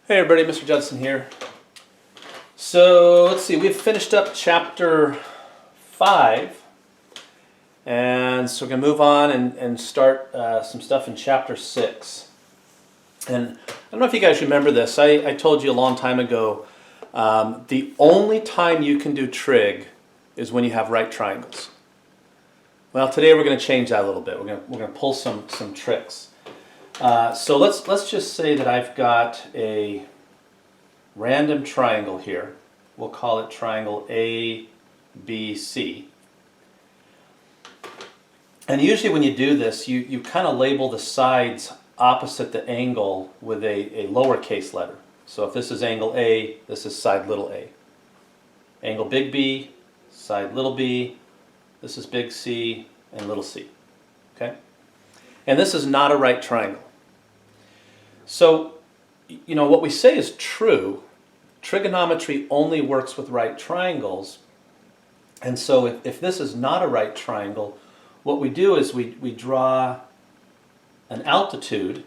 Hey everybody, Mr. Judson here. So let's see, we've finished up chapter 5, and so we're going to move on and start some stuff in chapter 6. And I don't know if you guys remember this, I told you a long time ago, the only time you can do trig is when you have right triangles. Well, today we're going to change that a little bit. We're going to pull some tricks. So let's just say that I've got a random triangle here. We'll call it triangle ABC. And usually when you do this, you kind of label the sides opposite the angle with a lowercase letter. So if this is angle A, this is side little a. Angle big B, side little b, this is big C and little c. Okay? And this is not a right triangle. So, you know, what we say is true. Trigonometry only works with right triangles. And so if this is not a right triangle, what we do is we draw an altitude,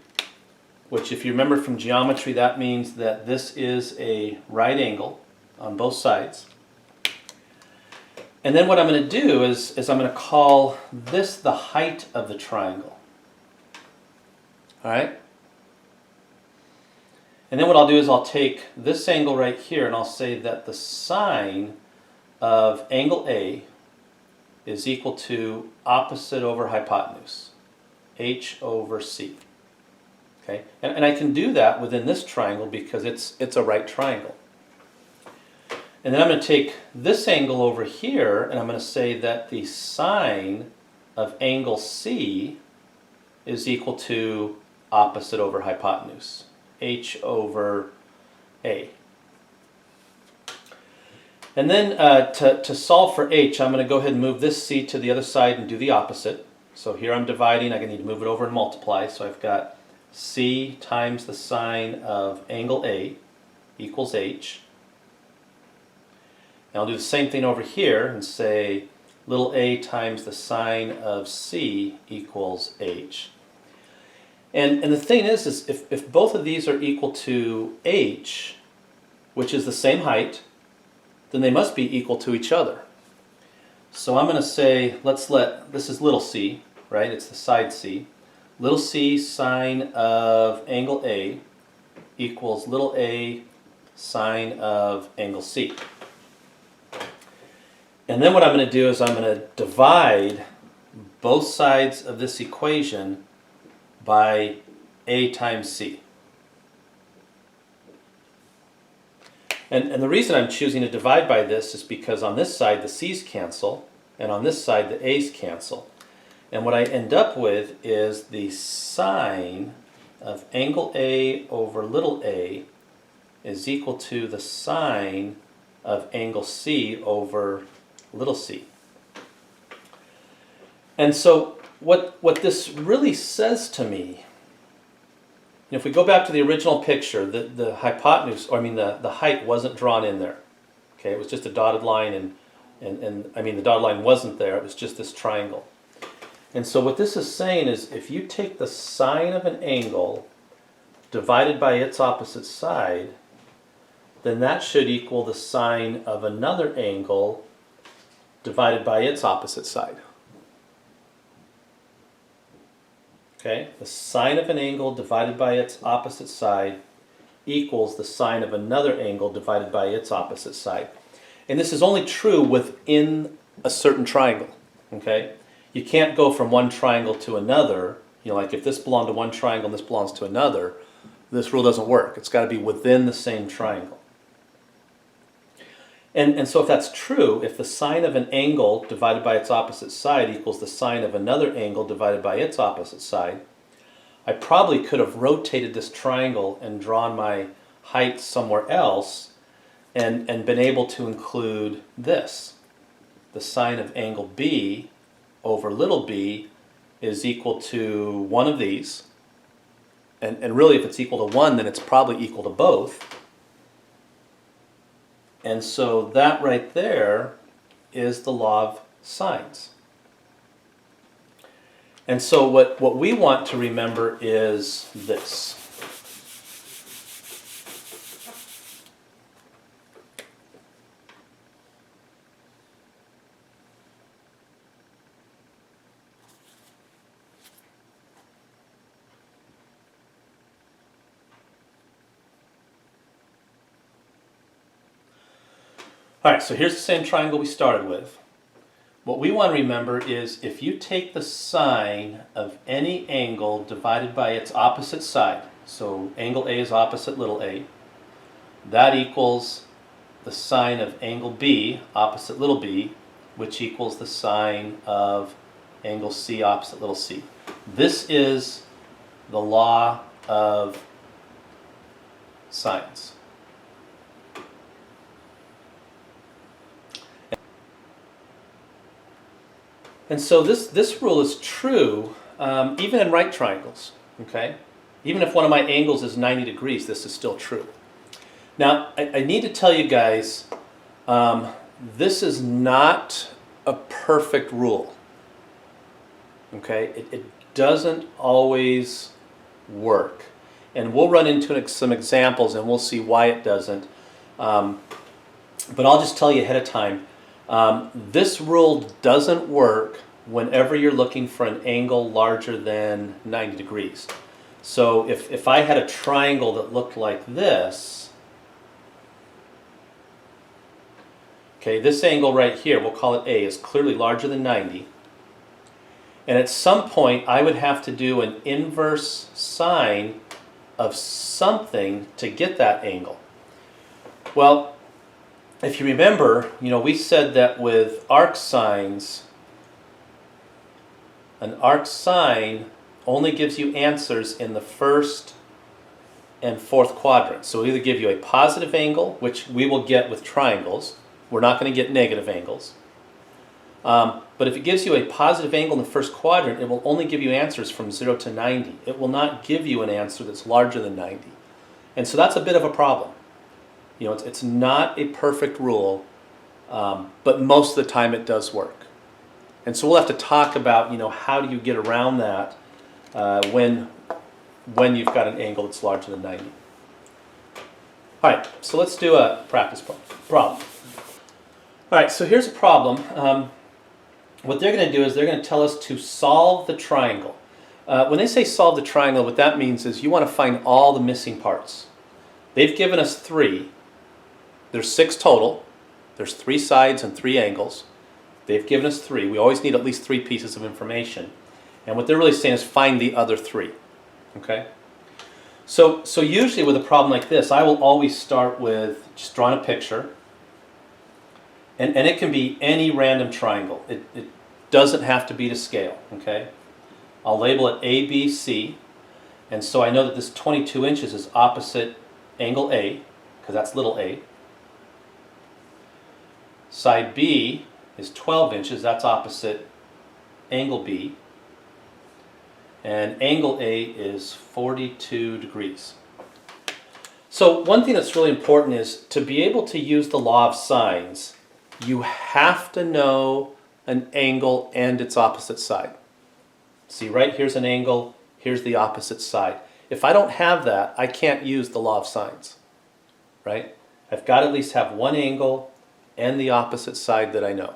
which if you remember from geometry, that means that this is a right angle on both sides. And then what I'm going to do is I'm going to call this the height of the triangle. All right? And then what I'll do is I'll take this angle right here and I'll say that the sine of angle A is equal to opposite over hypotenuse, h over c. Okay? And I can do that within this triangle because it's a right triangle. And then I'm going to take this angle over here and I'm going to say that the sine of angle C is equal to opposite over hypotenuse, h over a. And then to solve for h, I'm going to go ahead and move this c to the other side and do the opposite. So here I'm dividing, I'm going to need to move it over and multiply. So I've got c times the sine of angle A equals h. And I'll do the same thing over here and say little a times the sine of c equals h. And the thing is if both of these are equal to h, which is the same height, then they must be equal to each other. So I'm going to say, this is little c, right? It's the side c. Little c sine of angle A equals little a sine of angle C. And then what I'm going to do is I'm going to divide both sides of this equation by a times c. And the reason I'm choosing to divide by this is because on this side the c's cancel, and on this side the a's cancel. And what I end up with is the sine of angle A over little a is equal to the sine of angle C over little c. And so what this really says to me, if we go back to the original picture, the hypotenuse, or I mean the height wasn't drawn in there. Okay, it was just a dotted line, and I mean the dotted line wasn't there, it was just this triangle. And so what this is saying is if you take the sine of an angle divided by its opposite side, then that should equal the sine of another angle divided by its opposite side. Okay, the sine of an angle divided by its opposite side equals the sine of another angle divided by its opposite side. And this is only true within a certain triangle. Okay, you can't go from one triangle to another. You know, like if this belonged to one triangle and this belongs to another, this rule doesn't work. It's got to be within the same triangle. And so if that's true, if the sine of an angle divided by its opposite side equals the sine of another angle divided by its opposite side, I probably could have rotated this triangle and drawn my height somewhere else and been able to include this. The sine of angle B over little b is equal to one of these. And really if it's equal to 1, then it's probably equal to both. And so that right there is the law of sines. And so what we want to remember is this. All right, so here's the same triangle we started with. What we want to remember is if you take the sine of any angle divided by its opposite side, so angle A is opposite little a, that equals the sine of angle B opposite little b, which equals the sine of angle C opposite little c. This is the law of sines. And so this rule is true even in right triangles, okay? Even if one of my angles is 90 degrees, this is still true. Now, I need to tell you guys, this is not a perfect rule, okay? It doesn't always work. And we'll run into some examples and we'll see why it doesn't. But I'll just tell you ahead of time, this rule doesn't work whenever you're looking for an angle larger than 90 degrees. So if I had a triangle that looked like this, okay, this angle right here, we'll call it A, is clearly larger than 90. And at some point, I would have to do an inverse sine of something to get that angle. Well, if you remember, we said that with arc sines, an arc sine only gives you answers in the first and fourth quadrant. So it'll either give you a positive angle, which we will get with triangles. We're not going to get negative angles. But if it gives you a positive angle in the first quadrant, it will only give you answers from 0 to 90. It will not give you an answer that's larger than 90. And so that's a bit of a problem. It's not a perfect rule, but most of the time it does work. And so we'll have to talk about, how do you get around that when you've got an angle that's larger than 90. All right, so let's do a practice problem. All right, so here's a problem. What they're going to do is they're going to tell us to solve the triangle. When they say solve the triangle, what that means is you want to find all the missing parts. They've given us 3. There's 6 total. There's 3 sides and 3 angles. They've given us 3. We always need at least 3 pieces of information. And what they're really saying is find the other 3. Okay? So usually with a problem like this, I will always start with just drawing a picture. And it can be any random triangle. It doesn't have to be to scale. Okay? I'll label it A, B, C. And so I know that this 22 inches is opposite angle A, because that's little a. Side B is 12 inches, that's opposite angle B. And angle A is 42 degrees. So one thing that's really important is to be able to use the law of sines, you have to know an angle and its opposite side. See, right here's an angle, here's the opposite side. If I don't have that, I can't use the law of sines, right? I've got to at least have one angle and the opposite side that I know.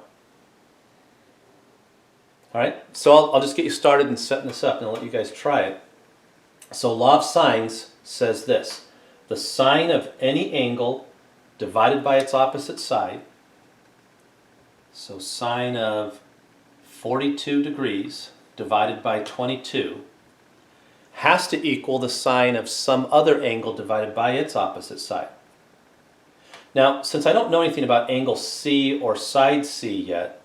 All right, so I'll just get you started in setting this up and I'll let you guys try it. So law of sines says this: the sine of any angle divided by its opposite side, so sine of 42 degrees divided by 22, has to equal the sine of some other angle divided by its opposite side. Now, since I don't know anything about angle C or side C yet,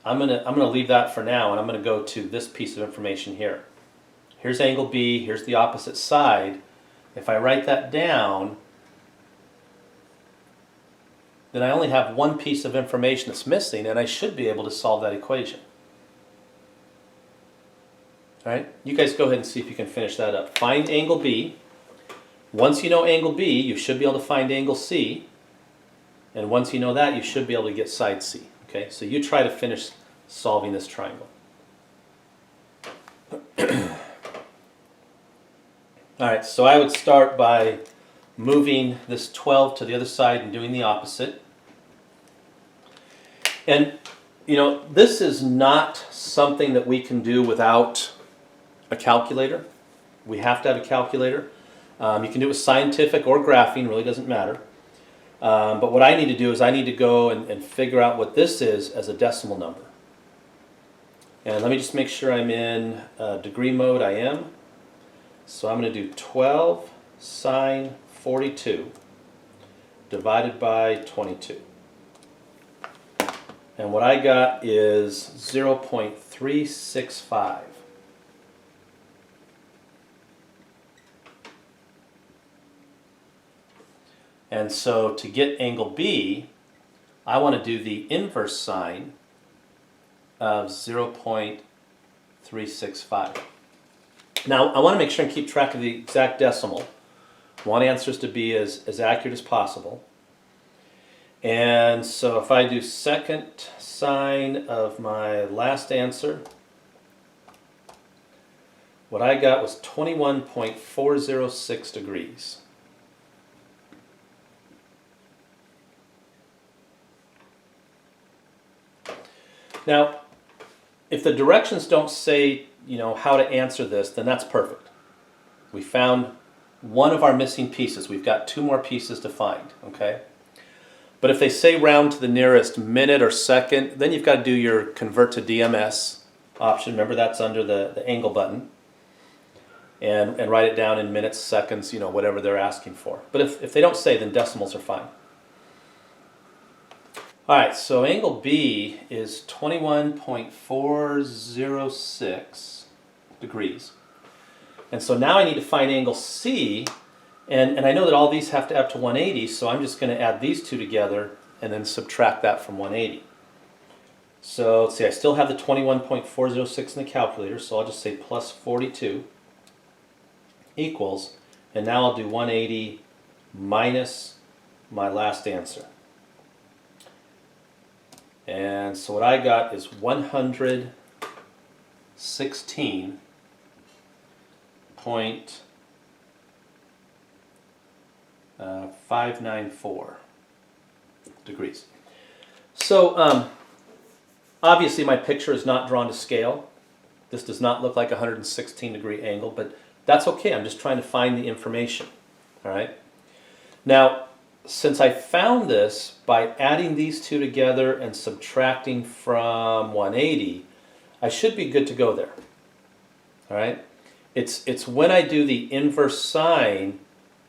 I'm gonna leave that for now, and I'm gonna go to this piece of information here. Here's angle B, here's the opposite side. If I write that down, then I only have one piece of information that's missing, and I should be able to solve that equation. All right, you guys go ahead and see if you can finish that up. Find angle B. Once you know angle B, you should be able to find angle C. And once you know that, you should be able to get side C. Okay, so you try to finish solving this triangle. All right, so I would start by moving this 12 to the other side and doing the opposite. And, this is not something that we can do without a calculator. We have to have a calculator. You can do it with scientific or graphing, really doesn't matter. But what I need to do is I need to go and figure out what this is as a decimal number. And let me just make sure I'm in degree mode. I am. So I'm going to do 12 sine 42 divided by 22. And what I got is 0.365. And so to get angle B, I want to do the inverse sine of 0.365. Now, I want to make sure and keep track of the exact decimal. I want answers to be as accurate as possible. And so if I do second sine of my last answer, what I got was 21.406 degrees. Now, if the directions don't say, how to answer this, then that's perfect. We found one of our missing pieces. We've got two more pieces to find, okay? But if they say round to the nearest minute or second, then you've got to do your convert to DMS option. Remember, that's under the angle button. And write it down in minutes, seconds, whatever they're asking for. But if they don't say, then decimals are fine. All right, so angle B is 21.406 degrees. And so now I need to find angle C, and I know that all these have to add up to 180, so I'm just going to add these two together and then subtract that from 180. So let's see, I still have the 21.406 in the calculator, so I'll just say plus 42 equals, and now I'll do 180 minus my last answer. And so what I got is 116.594 degrees. So obviously my picture is not drawn to scale. This does not look like a 116 degree angle, but that's okay. I'm just trying to find the information. All right. Now, since I found this by adding these two together and subtracting from 180, I should be good to go there. All right? It's when I do the inverse sine,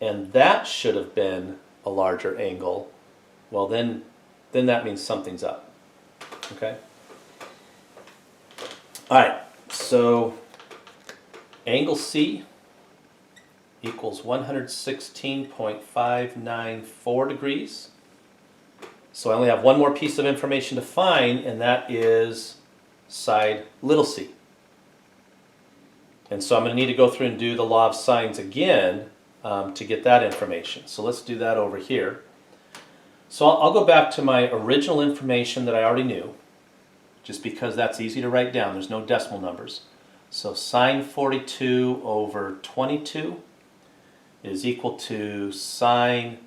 and that should have been a larger angle, well then that means something's up. Okay? All right, so angle C equals 116.594 degrees. So I only have one more piece of information to find, and that is side little c. And so I'm going to need to go through and do the law of sines again to get that information. So let's do that over here. So I'll go back to my original information that I already knew, just because that's easy to write down. There's no decimal numbers. So sine 42 over 22 is equal to sine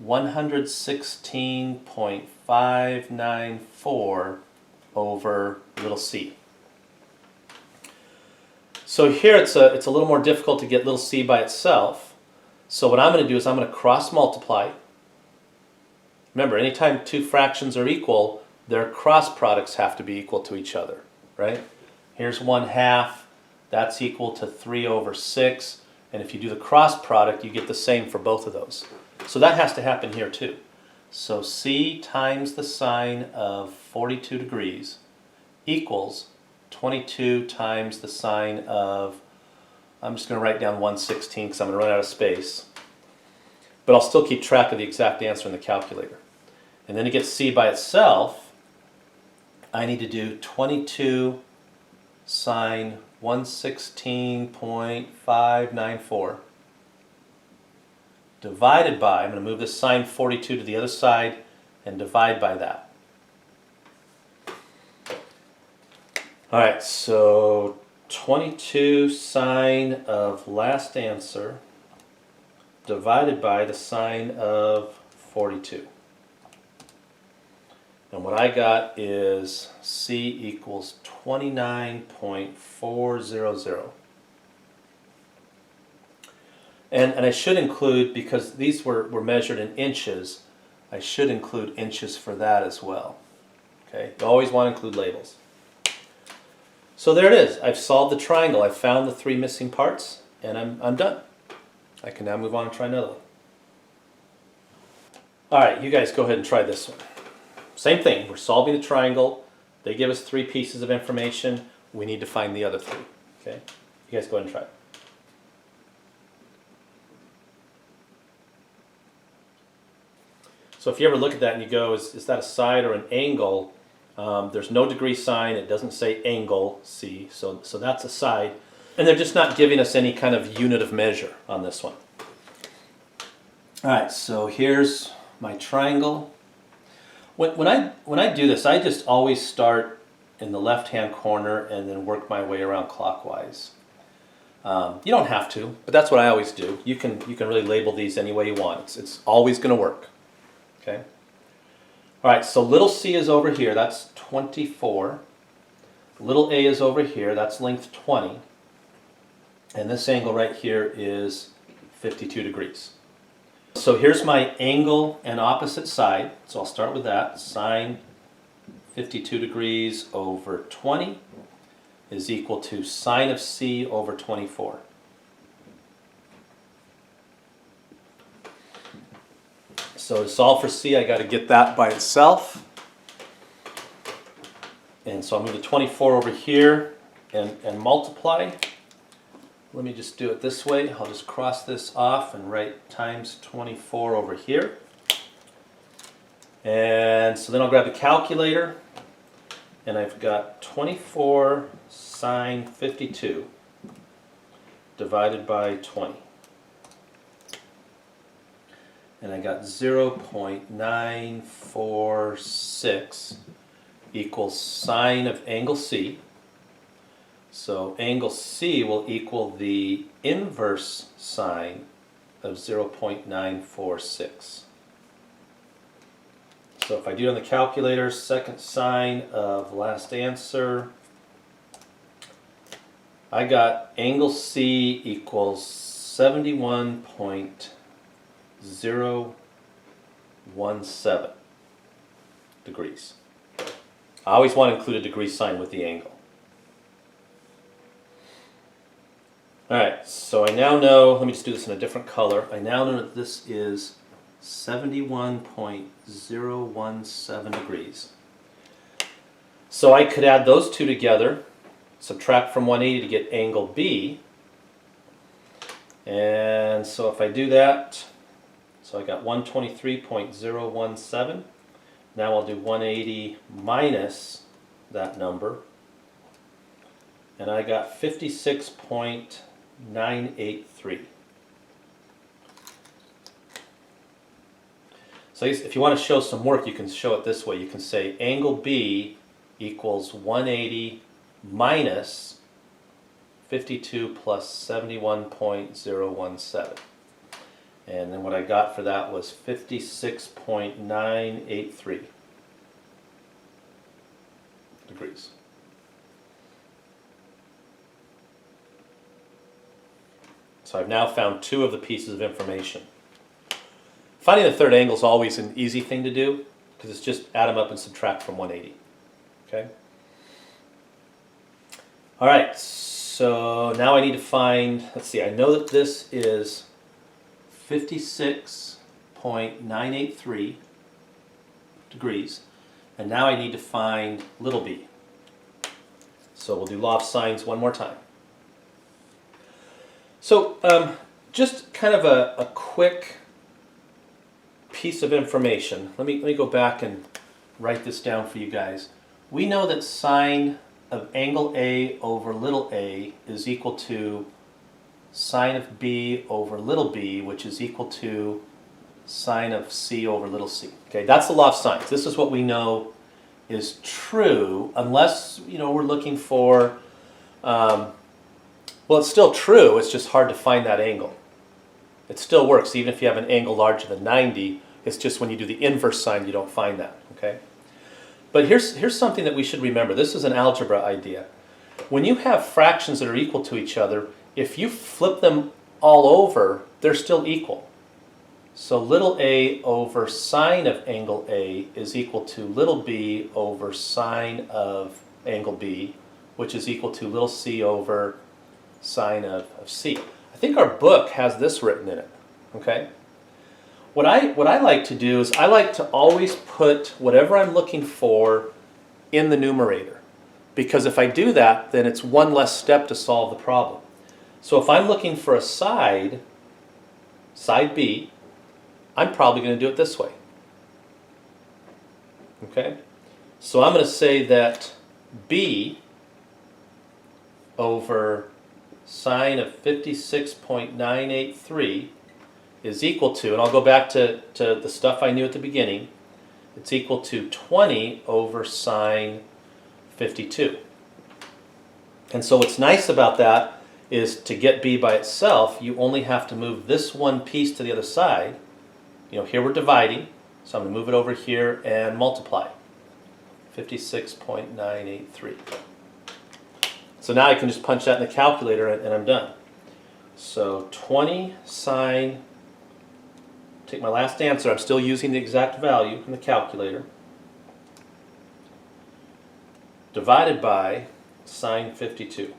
116.594 over little c. So here it's a little more difficult to get little c by itself. So what I'm going to do is I'm going to cross multiply. Remember, anytime two fractions are equal, their cross products have to be equal to each other, right? Here's 1/2, that's equal to 3 over 6. And if you do the cross product, you get the same for both of those. So that has to happen here too. So c times the sine of 42 degrees equals 22 times the sine of, I'm just going to write down 116 because I'm going to run out of space. But I'll still keep track of the exact answer in the calculator. And then to get c by itself, I need to do 22 sine 116.594 divided by, I'm going to move this sine 42 to the other side and divide by that. All right, so 22 sine of last answer divided by the sine of 42. And what I got is c equals 29.400. And I should include, because these were measured in inches, I should include inches for that as well. Okay, you always want to include labels. So there it is. I've solved the triangle. I've found the 3 missing parts, and I'm done. I can now move on and try another one. All right, you guys go ahead and try this one. Same thing. We're solving the triangle. They give us 3 pieces of information. We need to find the other 3. Okay, you guys go ahead and try it. So if you ever look at that and you go, is that a side or an angle? There's no degree sign. It doesn't say angle, C, so that's a side. And they're just not giving us any kind of unit of measure on this one. All right, so here's my triangle. When I do this, I just always start in the left-hand corner and then work my way around clockwise. You don't have to, but that's what I always do. You can really label these any way you want. It's always going to work. Okay. All right, so little c is over here, that's 24. Little a is over here, that's length 20. And this angle right here is 52 degrees. So here's my angle and opposite side. So I'll start with that. Sine 52 degrees over 20 is equal to sine of c over 24. So to solve for c, I got to get that by itself. And so I'll move the 24 over here and multiply. Let me just do it this way. I'll just cross this off and write times 24 over here. And so then I'll grab the calculator, and I've got 24 sine 52 divided by 20. And I got 0.946 equals sine of angle C. So angle C will equal the inverse sine of 0.946. So if I do it on the calculator, second sine of last answer, I got angle C equals 71.017 degrees. I always want to include a degree sign with the angle. Alright, so I now know, let me just do this in a different color. I now know that this is 71.017 degrees. So I could add those two together, subtract from 180 to get angle B. And so if I do that, so I got 123.017. Now I'll do 180 minus that number. And I got 56.983. So if you want to show some work, you can show it this way. You can say angle B equals 180 minus 52 plus 71.017. And then what I got for that was 56.983 degrees. So I've now found 2 of the pieces of information. Finding the third angle is always an easy thing to do because it's just add them up and subtract from 180. Okay? All right, so now I need to find, let's see, I know that this is 56.983 degrees, and now I need to find little b. So we'll do law of sines one more time. So just kind of a quick piece of information. Let me go back and write this down for you guys. We know that sine of angle A over little a is equal to sine of B over little b, which is equal to sine of C over little c. Okay, that's the law of sines. This is what we know is true, unless we're looking for, well, it's still true, it's just hard to find that angle. It still works, even if you have an angle larger than 90, it's just when you do the inverse sine you don't find that, okay? But here's something that we should remember. This is an algebra idea. When you have fractions that are equal to each other, if you flip them all over, they're still equal. So little a over sine of angle A is equal to little b over sine of angle B, which is equal to little c over sine of C. I think our book has this written in it, okay? What I like to do is I like to always put whatever I'm looking for in the numerator, because if I do that, then it's one less step to solve the problem. So if I'm looking for a side B, I'm probably going to do it this way. Okay? So I'm going to say that B over sine of 56.983 is equal to, and I'll go back to the stuff I knew at the beginning, it's equal to 20 over sine 52. And so what's nice about that is to get B by itself, you only have to move this one piece to the other side. You know, here we're dividing, so I'm going to move it over here and multiply. 56.983. So now I can just punch that in the calculator and I'm done. So 20 sine, take my last answer, I'm still using the exact value from the calculator, divided by sine 52.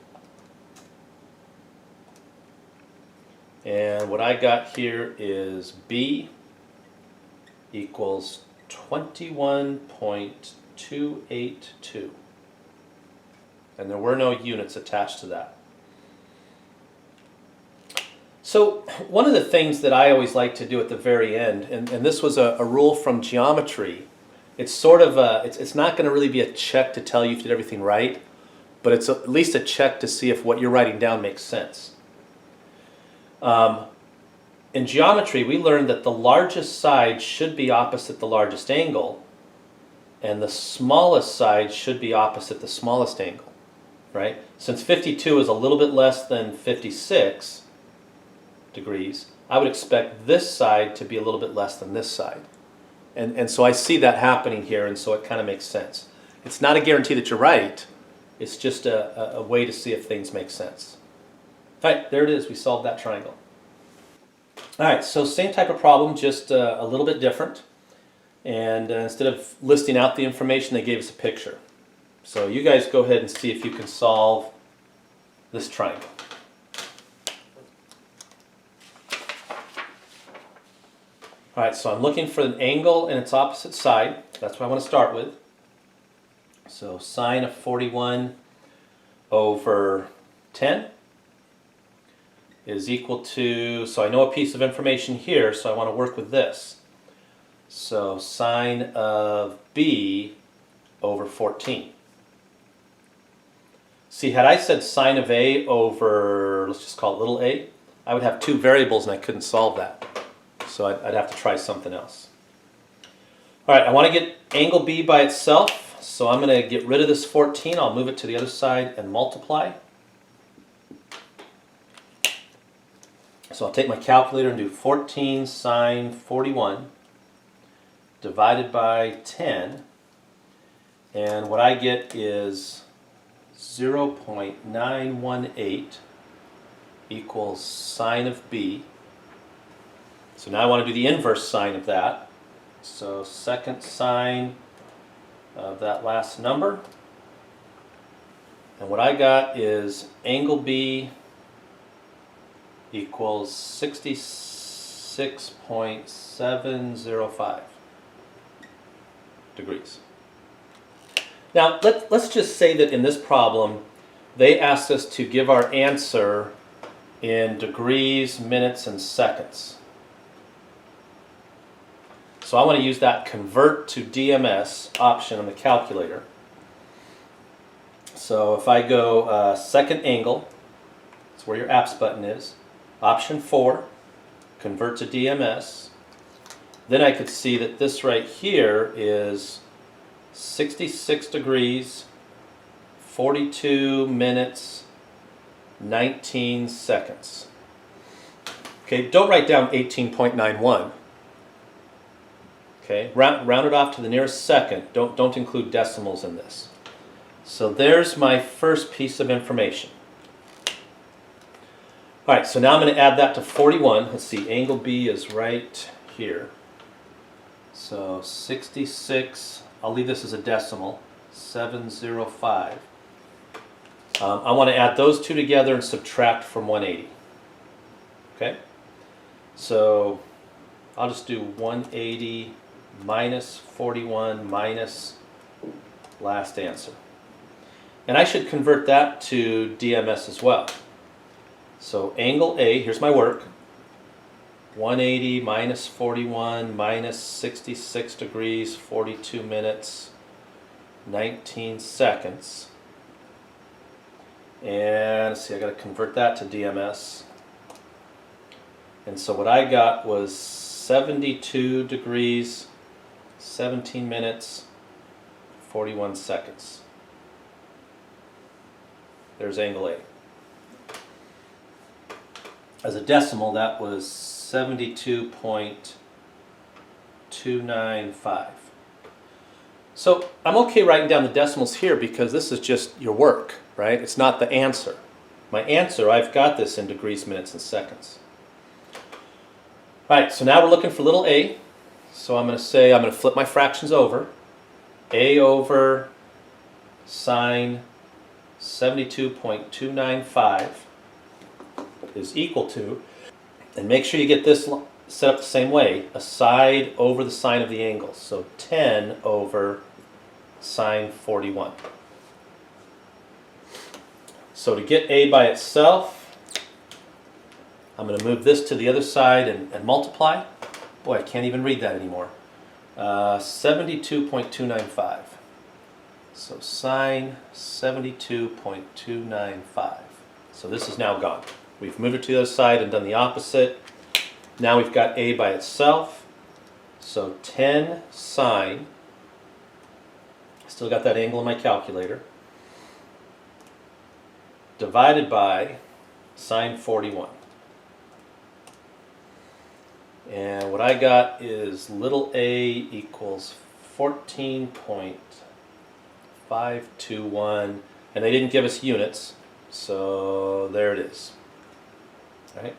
And what I got here is B equals 21.282. And there were no units attached to that. So one of the things that I always like to do at the very end, and this was a rule from geometry, it's sort of it's not going to really be a check to tell you if you did everything right, but it's at least a check to see if what you're writing down makes sense. In geometry, we learned that the largest side should be opposite the largest angle, and the smallest side should be opposite the smallest angle, right? Since 52 is a little bit less than 56 degrees, I would expect this side to be a little bit less than this side. And so I see that happening here, and so it kind of makes sense. It's not a guarantee that you're right, it's just a way to see if things make sense. All right, there it is, we solved that triangle. All right, so same type of problem, just a little bit different. And instead of listing out the information, they gave us a picture. So you guys go ahead and see if you can solve this triangle. All right, so I'm looking for an angle and its opposite side. That's what I want to start with. So sine of 41 over 10 is equal to, so I know a piece of information here, so I want to work with this. So sine of B over 14. See, had I said sine of A over, let's just call it little a, I would have two variables and I couldn't solve that. So I'd have to try something else. All right, I want to get angle B by itself, so I'm going to get rid of this 14. I'll move it to the other side and multiply. So I'll take my calculator and do 14 sine 41 divided by 10. And what I get is 0.918 equals sine of B. So now I want to do the inverse sine of that. So second sine of that last number. And what I got is angle B equals 66.705 degrees. Now let's just say that in this problem they asked us to give our answer in degrees, minutes, and seconds. So I want to use that convert to DMS option on the calculator. So if I go second angle, that's where your apps button is, option 4, convert to DMS, then I could see that this right here is 66 degrees, 42 minutes, 19 seconds. Okay, don't write down 18.91. Okay, round it off to the nearest second. Don't include decimals in this. So there's my first piece of information. All right, so now I'm going to add that to 41. Let's see, angle B is right here. So 66, I'll leave this as a decimal, 705. I want to add those two together and subtract from 180. Okay? So I'll just do 180 minus 41 minus last answer. And I should convert that to DMS as well. So angle A, here's my work. 180 minus 41 minus 66 degrees, 42 minutes, 19 seconds. And let's see, I got to convert that to DMS. And so what I got was 72 degrees, 17 minutes, 41 seconds. There's angle A. As a decimal, that was 72.295. So I'm okay writing down the decimals here because this is just your work, right? It's not the answer. My answer, I've got this in degrees, minutes, and seconds. All right, so now we're looking for little a. So I'm going to say, I'm going to flip my fractions over. A over sine 72.295 is equal to, and make sure you get this set up the same way, a side over the sine of the angle. So 10 over sine 41. So to get a by itself, I'm going to move this to the other side and multiply. Boy, I can't even read that anymore. 72.295. So sine 72.295. So this is now gone. We've moved it to the other side and done the opposite. Now we've got a by itself. So 10 sine, still got that angle in my calculator, divided by sine 41. And what I got is little a equals 14.521, and they didn't give us units, so there it is. All right.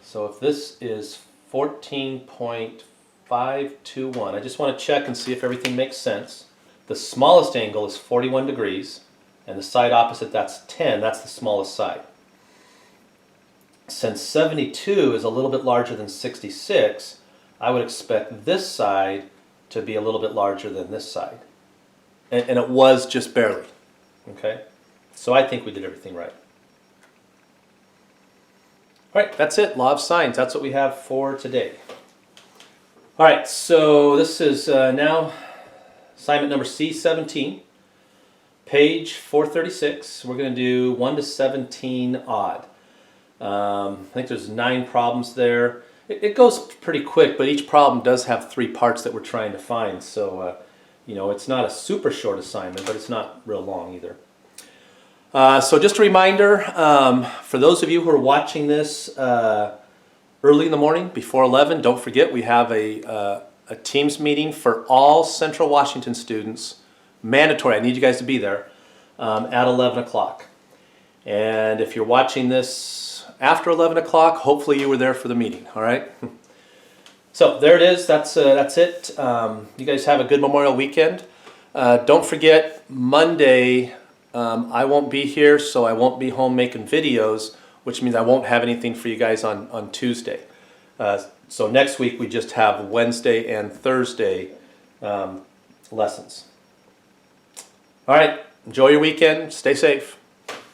So if this is 14.521, I just want to check and see if everything makes sense. The smallest angle is 41 degrees, and the side opposite, that's 10, that's the smallest side. Since 72 is a little bit larger than 66, I would expect this side to be a little bit larger than this side. And it was just barely. Okay? So I think we did everything right. All right, that's it. Law of sines. That's what we have for today. All right, so this is now assignment number C17, page 436. We're going to do 1 to 17 odd. I think there's 9 problems there. It goes pretty quick, but each problem does have 3 parts that we're trying to find. So, you know, it's not a super short assignment, but it's not real long either. So just a reminder, for those of you who are watching this early in the morning, before 11, don't forget we have a Teams meeting for all Central Washington students, mandatory, I need you guys to be there, at 11 o'clock. And if you're watching this after 11 o'clock, hopefully you were there for the meeting, all right? So there it is, that's it. You guys have a good Memorial weekend. Don't forget, Monday, I won't be here, so I won't be home making videos, which means I won't have anything for you guys on Tuesday. So next week we just have Wednesday and Thursday lessons. All right, enjoy your weekend, stay safe.